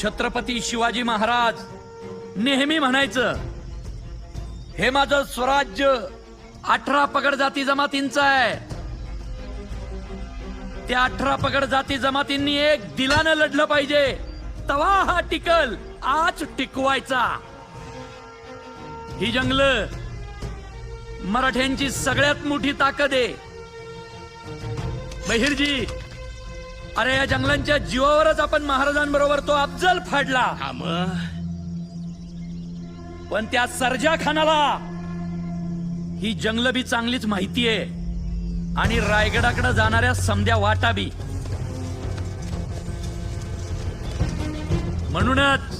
छत्रपती शिवाजी महाराज नेहमी म्हणायचं, हे माझं स्वराज्य 18 पगड जाती जमातींचं आहे. त्या 18 पगड जाती जमातींनी एक दिलानं लढलं पाहिजे, तवा हा टिकल. आज टिकवायचा. ही जंगल मराठ्यांची सगळ्यात मोठी ताकद आहे. बहिरजी, अरे या जंगलांच्या जीवावरच आपण महाराजांबरोबर तो अफजल फाडला. पण त्या सर्जा खानाला ही जंगल बी चांगलीच माहिती आहे आणि रायगडाकडे जाणाऱ्या समध्या वाटा बी. म्हणूनच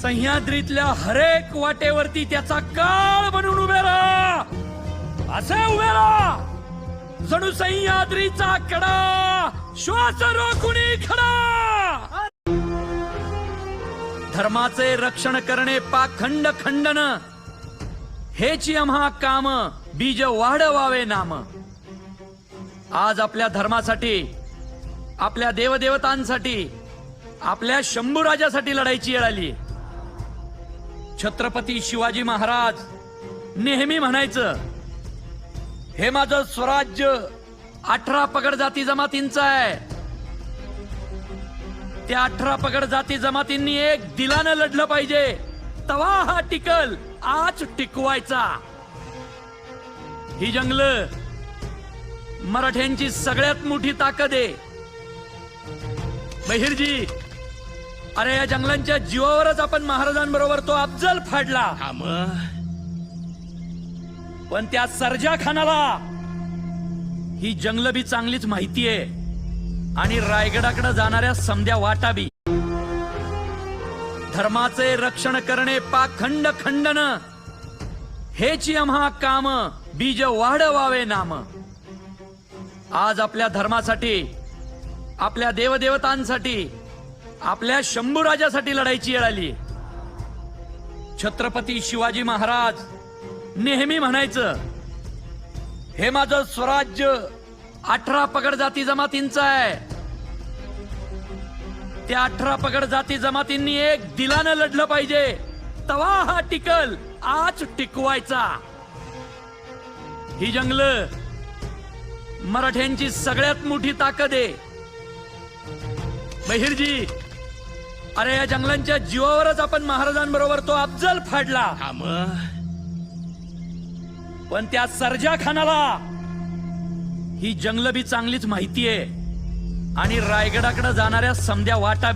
सह्याद्रीतल्या हरेक वाटेवरती त्याचा काळ बनून उभे राहा. असे उभे राहा जणू सह्याद्रीचा कडा श्वास रोखून खडा. धर्माचे रक्षण करणे पाखंड खंडन, हेची आम्हा काम. बीज वाढवावे नाम. आज आपल्या धर्मासाठी, आपल्या देवदेवतांसाठी, आपल्या शंभूराजासाठी लढायची वेळ आली. छत्रपती शिवाजी महाराज नेहमी म्हणायचं, हे माझं स्वराज्य 18 पगड जाती जमातींचं आहे. त्या 18 पगड जाती जमातींनी एक दिलानं लढलं पाहिजे, तवा हा टिकल. आज टिकवायचा. ही जंगल मराठ्यांची सगळ्यात मोठी ताकद आहे. बहिरजी, अरे या जंगलांच्या जीवावरच आपण महाराजांबरोबर तो अफजल फाडला. पण त्या सर्जा खानाला ही जंगल बी चांगलीच माहिती आहे आणि रायगडाकडे जाणाऱ्या समध्या वाटा बी. धर्माचे रक्षण करणे पाखंड खंडन, हेची आम्हा काम. बीज वाढवावे नाम. आज आपल्या धर्मासाठी, आपल्या देवदेवतांसाठी, आपल्या शंभूराजासाठी लढायची वेळ आली. छत्रपती शिवाजी महाराज नेहमी म्हणायचं, हे माझं स्वराज्य 18 पगड जाती जमातींचं आहे. त्या 18 पगड जाती जमातींनी एक दिलानं लढलं पाहिजे, तवा हा टिकल. आज टिकवायचा. ही जंगल मराठ्यांची सगळ्यात मोठी ताकद आहे. बहिरजी, अरे या जंगलांच्या जीवावरच आपण महाराजांबरोबर तो अफजल फाडला. पण त्या सर्जा खानाला ही जंगल बी चांगलीच माहिती आहे आणि रायगडाकडे जाणाऱ्या समध्या वाटा बी.